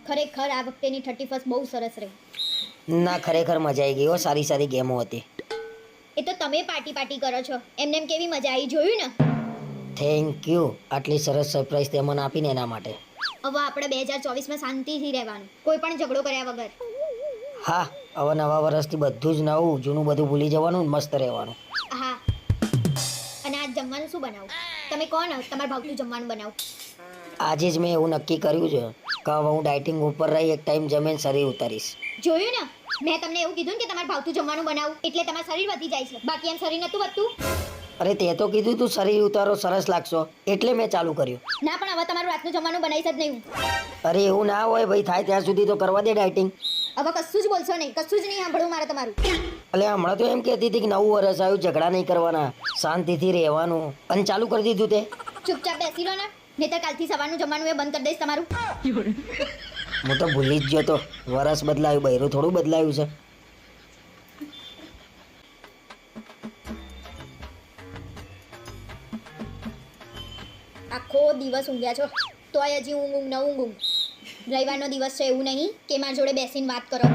ખરેખર આ વખતેની 31st બહુ સરસ રહી. ના ખરેખર મજા આવી ગઈ હો, સારી સારી ગેમો હતી. એ તો તમે પાર્ટી કરો છો, એમને એમ કેવી મજા આવી જોયું ને. થેન્ક યુ આટલી સરસ સરપ્રાઈઝ તે મને આપીને એના માટે. હવે આપણે 2024માં શાંતિથી રહેવાનું, કોઈ પણ ઝઘડો કર્યા વગર. હા, હવે નવા વર્ષથી બધું જ નવું, જૂનું બધું ભૂલી જવાનું, મસ્ત રહેવાનું. હા. અને આજ જમવાનું શું બનાવું? તમે કોણ તમારે ભાવતું જમવાનું બનાવું? આજે જ મેં એવું નક્કી કર્યું છે કે હવે હું ડાયટિંગ ઉપર રહી એક ટાઈમ જમીને શરીર ઉતારીશ. જોયું ને, મેં તમને એવું કીધું ને કે તમારે ભાવતું જમવાનું બનાવું એટલે તમારું શરીર વધી જાય છે, બાકી એમ શરીર નતું વધતું. અરે તે તો કીધું તું શરીર ઉતારો સરસ લાગશો એટલે મેં ચાલુ કર્યું. ના પણ હવે તમારું રાતનું જમવાનું બનાવીશ જ નહીં હું. અરે એવું ના હોય ભાઈ, થાય ત્યાં સુધી તો કરવા દે ડાયટિંગ. હવે કશું જ બોલશો નહીં, કશું જ નહીં સાંભળવું મારે તમારું. એટલે હમણાં તો એમ કહેતી હતી કે નવું વર્ષ આવ્યું, ઝઘડા નહીં કરવાના, શાંતિથી રહેવાનું, અને ચાલુ કરી દીધું તે. ચૂપચાપ બેસી રહો ને, નહીંતર કાલથી સવારનું જમવાનું એ બંધ કરી દઈશ તમારું. હું તો ભૂલી જ ગયો તો, વરસ બદલાયું, બૈરું થોડું બદલાયું છે. આખો દિવસ ઊંઘ્યા છો તોય હજી ઊંઘ ન ઊંઘું. રવિવારનો દિવસ છે એવું નહીં કે મારા જોડે બેસીને વાત કરો.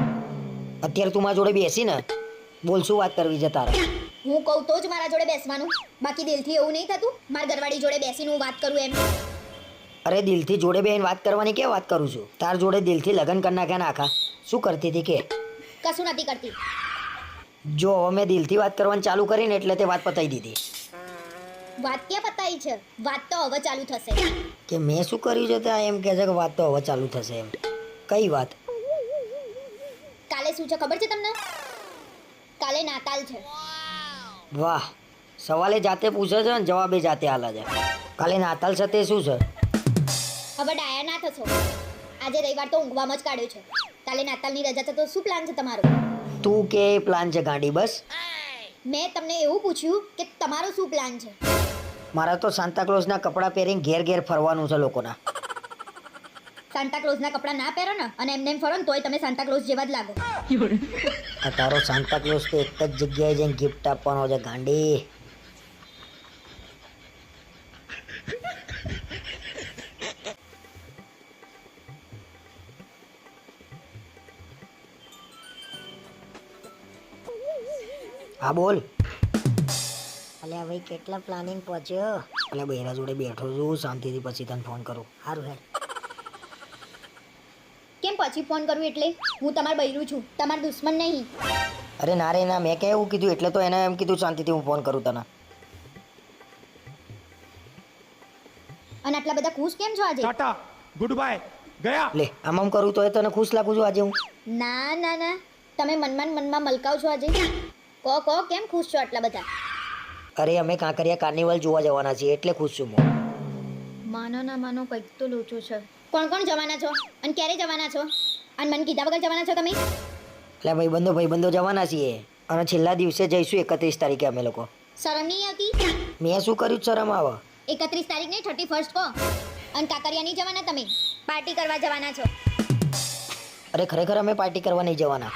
અત્યારે તું મારા જોડે બેસી ને બોલ, શું વાત કરવી છે તારે? હું કહું તો જ મારા જોડે બેસવાનું, બાકી દિલથી એવું નહીં થતું મારા ઘરવાળી જોડે બેસીને હું વાત કરું એમ. અરે દિલથી જોડે બેન વાત કરવાની કે વાત કરું છું? તાર જોડે દિલથી લગ્ન કરી નાખ્યા ને આખા. શું કરતી હતી કે? કશું નથી કરતી. જો હવે મેં દિલથી વાત કરવાની ચાલુ કરીને એટલે તે વાત પતાવી દીધી. વાત ક્યાં પતાઈ છે? વાત તો હવે ચાલુ થશે. કે મેં શું કર્યું છે ત્યાં એમ કહે છે કે વાત તો હવે ચાલુ થશે એમ. કઈ વાત? કાલે શું છે ખબર છે તમને? કાલે નાતાલ છે. વાહ, સવાલે જાતે પૂછે છે ને જવાબે જાતે આલે છે. કાલે નાતાલ છે તે શું છે? હવે ડાયા ના થશો. આજે રવિવાર તો ઊંઘવામાં જ કાઢ્યો છે. કાલે નાતાલની રજા છે તો શું પ્લાન છે તમારો? તું કે પ્લાન છે ગાંડી બસ? મેં તમને એવું પૂછ્યું કે તમારો શું પ્લાન છે? મારા તો સાન્તાક્લોઝના કપડાં પહેરીને ઘેર ઘેર ફરવાનું છે લોકોના. સાન્તાક્લોઝના કપડાં ના પહેરો ને અને એમને એમ ફરો ને તોય તમે સાન્તાક્લોઝ જેવા જ લાગો. આ તારો સાન્તાક્લોઝ તો એક જ જગ્યાએ જઈને ગિફ્ટ આપવાનો છે ગાંડી. હા બોલ. અલ્યા ભાઈ કેટલા પ્લાનિંગ પહોંચ્યો? અલ્યા બહેરા જોડે બેઠો છું શાંતિથી, પછી તને ફોન કરું. સારું હેડ. કેમ પછી ફોન કરું એટલે? હું તમાર બૈરું છું, તમાર દુશ્મન નહીં. અરે ના રે ના, મેં ક્યાં એવું કીધું? એટલે તો એને એમ કીધું શાંતિથી હું ફોન કરું તને. અને આટલા બધા ખુશ કેમ છો આજે? ટાટા ગુડ બાય ગયા. લે આમ કરું તો તને ખુશ લાગુ છું આજે હું? ના ના ના, તમે મનમાં મલકાવ છો આજે. કહો કેમ ખુશ છો આટલા બધા? અરે અમે કાંકરિયા કાર્નિવલ જોવા જવાના છીએ એટલે ખુશ છું હું. માનો ના માનો કંઈક તો લોચો છે. કોણ કોણ જવાના છો અને ક્યારે જવાના છો? અને મને કીધા વગર જવાના છો તમે? એટલે ભાઈબંધો જવાના છીએ અને છેલ્લા દિવસે જઈશું 31 તારીખે અમે લોકો. શરમ નહીં આવતી? મેં શું કર્યું શરમ આવે? 31 તારીખ નહીં 31st કહો. અને કાકરિયા નહીં જવાના તમે? પાર્ટી કરવા જવાના છો? અરે ખરેખર અમે પાર્ટી કરવા નહીં જવાના.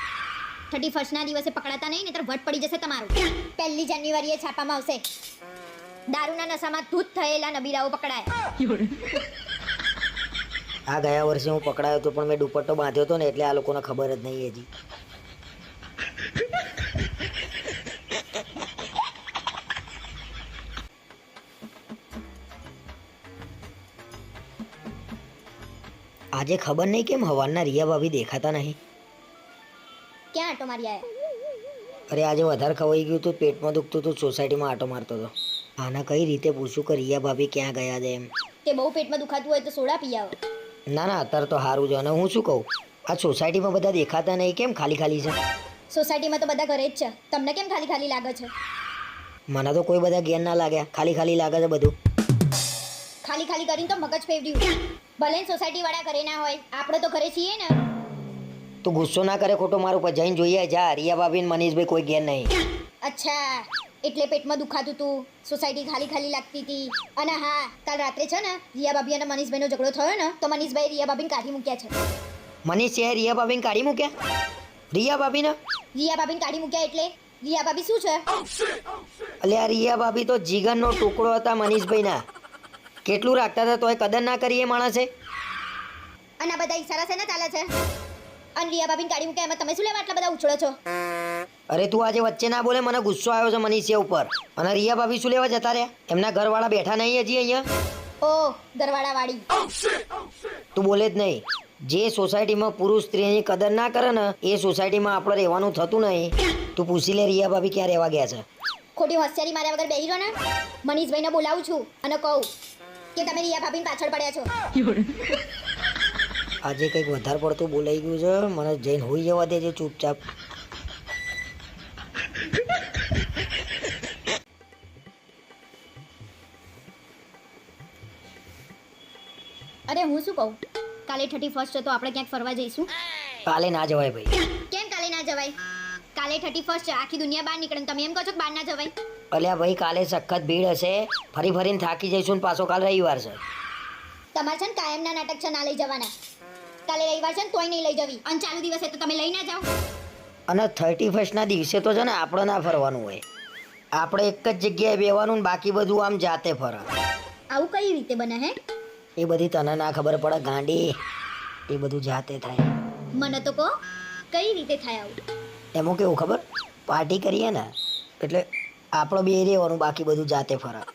31st ના દિવસે પકડાતા નહીં નહીતર વટ પડી જશે તમારું. 1 જાન્યુઆરીએ છાપામાં આવશે, દારૂના નશામાં ધૂત થયેલા નબીરાઓ પકડાયા. આ ગયા વર્ષે હું પકડાયો હતો પણ મેં દુપટ્ટો બાંધ્યો હતો ને એટલે આ લોકોને ખબર જ નહીં હજી. આજે ખબર નહીં કેમ હવારના રિયા ભાભી દેખાતા નહીં. ક્યાં આટો મારી આયા? અરે આજે વધારે ખવાઈ ગયું હતું, પેટમાં દુખતું હતું, સોસાયટીમાં આટો મારતો હતો. આના કઈ રીતે પૂછું કે રિયા ભાભી ક્યાં ગયા છે એમ? તે બહુ પેટમાં દુખાતું હોય તો સોડા પી આવો. ના ના અત્યારે તો સારું છે. અને હું શું કહું, આ સોસાયટીમાં બધા દેખાતા નહીં, કેમ ખાલી ખાલી છે? સોસાયટીમાં તો બધા ઘરે જ છે, તમને કેમ ખાલી ખાલી લાગે છે? મને તો કોઈ બધા ઘેર ના લાગ્યા, ખાલી ખાલી લાગે છે બધું. ખાલી ખાલી કરીને તો મગજ ફેવડ્યું. ભલે સોસાયટી વાળા ઘરે ના હોય, આપણે તો ઘરે છીએ ને. તું ગુસ્સો ના કરે ખોટો મારું પર, જઈને જોઈએ જા. રિયા ભાભી ને મનીષભાઈ કોઈ ઘેર નહીં. અચ્છા, એટલે પેટમાં દુખાતું હતું, સોસાયટી ખાલી ખાલી લાગતી હતી. અને હા, કાલ રાત્રે છે ને રિયા ભાભી અને મનીષભાઈનો ઝઘડો થયો ને તો મનીષભાઈ રિયા ભાભીને કાઢી મૂક્યા છે. મનીષ છે રિયા ભાભીને કાઢી મૂક્યા? રિયા ભાભીને કાઢી મૂક્યા એટલે રિયા ભાભી શું છે? અલ્યા રિયા ભાભી તો જીગરનો ટુકડો હતા મનીષભાઈના. કેટલું રાખતા હતા તોય કદર ના કરી એ માણસે. અને આ બધા ઈશારા છે ને ચાલે છે અને રિયા ભાભીને ગાડી મૂકે એમાં તમે શું લેવા આટલા બધા ઉછળો છો? અરે તું આજે વચ્ચે ના બોલે, મને ગુસ્સો આવ્યો છે મનીષિયા ઉપર. અને રિયા ભાભી શું લેવા જતા રહ્યા? એમના ઘરવાળા બેઠા નહીં હજી અહીંયા? ઓ ઘરવાળા વાળી. તું બોલે જ નહીં. જે સોસાયટીમાં પુરુષ સ્ત્રીની કદર ના કરે ને એ સોસાયટીમાં આપણે રહેવાનું થતું નહીં. તું પૂછી લે રિયા ભાભી ક્યાં રહેવા ગયા છે. ખોટી હોશિયારી માર્યા વગર બેહી રહો ને. મનીષભાઈને બોલાવું છું અને કહું કે તમે રિયા ભાભીની પાછળ પડ્યા છો. આજે કંઈક વધારે પડતું બોલાઈ ગયું છે. મને જઈને હોઈ જવા દેજે ચૂપચાપ. અરે હું શું કહું, કાલે 31st છે તો આપણે ક્યાંક ફરવા જઈશું? કાલે ના જવાય ભાઈ. કેમ કાલે ના જવાય? કાલે 31st છે, આખી દુનિયા બહાર નીકળે ને તમે એમ કહો છો કે બહાર ના જવાય? અલ્યા ભાઈ કાલે સખત ભીડ હશે. ફરી ફરીને થાકી જઈશું ને પાછો કાલ રવિવાર છે. તમારે છે ને કાયમના નાટક છે ના લઈ જવાના. કાલે રવિવાર છે ને તોય નહીં લઈ જવી અને ચાલુ દિવસે તો તમે લઈ ના જાઓ. અને 31st ના દિવસે તો છે ને આપણે ના ફરવાનું હોય. આપણે એક જ જગ્યાએ બેવાનું ને બાકી બધું આમ જાતે ફરા. આવું કઈ રીતે બને હે? એ બધી તને ના ખબર પડે ગાંડી. એ બધું જાતે થાય. મને તો કહો કઈ રીતે થાય આવું? એમાં કેવું ખબર, પાર્ટી કરીએ ને એટલે આપણે બે રહેવાનું, બાકી બધું જાતે ફરા.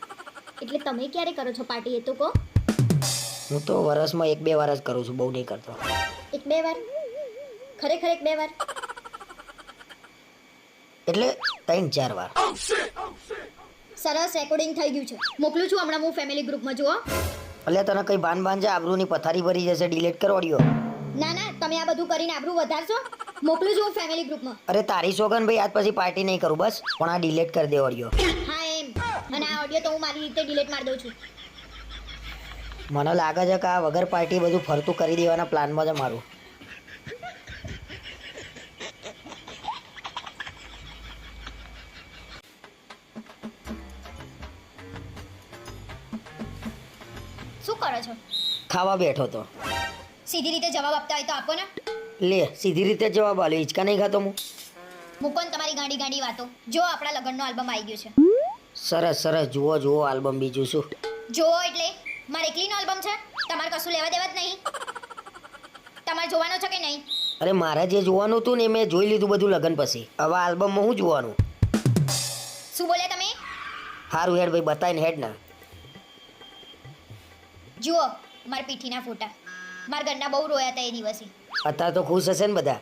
એટલે તમે ક્યારે કરો છો પાર્ટી એ તો કહો? હું તો વર્ષમાં 1-2 વાર જ કરું છું, બહુ નહીં કરતો. 1-2 વાર? ખરેખર 1-2 વાર? એટલે 3-4 વાર. સરસ, રેકોર્ડિંગ થઈ ગયું છે. મોકલું છું હમણાં હું ફેમિલી ગ્રુપમાં. જુઓ. એટલે તને કઈ ભાન છે? આબરૂની પથારી ભરી જશે. ડિલીટ કર ઓડિયો. ના ના, તમે આ બધું કરીને આબરૂ વધારશો. મોકલું છું ફેમિલી ગ્રુપમાં. અરે તારી સોગન ભાઈ, આજ પછી પાર્ટી નહીં કરું બસ. પણ આ ડિલીટ કરી દે ઓડિયો. હા એમ. અને આ ઓડિયો તો હું મારી રીતે ડિલીટ મારી દઉં છું. મને લાગે છે કે આ વગર પાર્ટી બધું ફરતું કરી દેવાના પ્લાનમાં છે મારું. શું કરો છો? ખાવા બેઠો તો. સીધી રીતે જવાબ આપતા હોય તો આપો ને. લે સીધી રીતે જવાબ આલ્યો. હિંચકા નહીં ખાતો હું. મૂકો ને તમારી ગાંડી ગાંડી વાતો. જો આપણા લગ્નનો આલ્બમ આવી ગયો છે. સરસ સરસ, જુઓ આલ્બમ. બીજું શું? જો એટલે મારે એકલીનો આલ્બમ છે, તમારે કશું લેવા દેવા જ નહીં. તમારે જોવાનો છે કે નહીં? અરે મારે જે જોવાનું હતું ને મેં જોઈ લીધું બધું લગન પછી. હવે આલ્બમમાં શું જોવાનું? શું બોલ્યા તમે? હારું હેડ ભાઈ, બતાવીને હેડ ના. જુઓ મારા પીઠીના ફોટા. મારા ઘરના બહુ રોયા હતા એ દિવસે. અત્યારે તો ખુશ હશે ને બધા?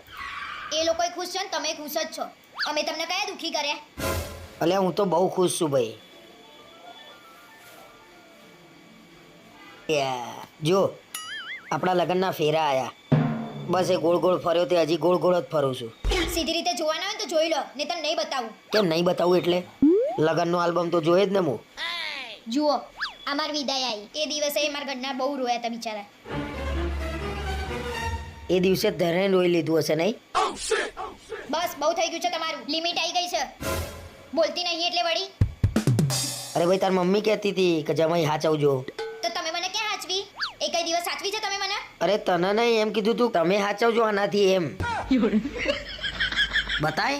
એ લોકોય ખુશ છે ને તમે ખુશ જ છો. અમે તમને કયા દુખી કર્યા? અલ્યા હું તો બહુ ખુશ છું ભાઈ. જો આપણા લગ્નના ફેરા આયા. બસ એ ગોળ ગોળ ફર્યો તે હજી ગોળ ગોળ જ ફરું છું. સીધી રીતે જોવાના હોય તો જોઈ લો, નહીં તો નહીં બતાવું. કેમ નહીં બતાવું? એટલે લગ્નનો આલ્બમ તો જોઈએ જ ને હું. જુઓ આ મારી વિદાય આવી એ દિવસે મારા ઘરના બહુ રોયા હતા બિચારા. એ દિવસે ધરે રોઈ લીધું હશે નહીં? બસ બહુ થઈ ગયું છે તમારું. લિમિટ આવી ગઈ છે. બોલતી નહીં એટલે વળી. અરે ભાઈ તાર મમ્મી કહેતી હતી કે જમાઈ હાચવજો. તો તમે મને ક્યાં હાચવી? એ કઈ દિવસ સાચવી છે તમે મને? અરે તને નહીં એમ કીધું તું, તમે હાચવજો આનાથી એમ. બતાય.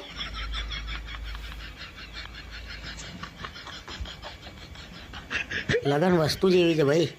લગન વસ્તુ જેવી છે ભાઈ.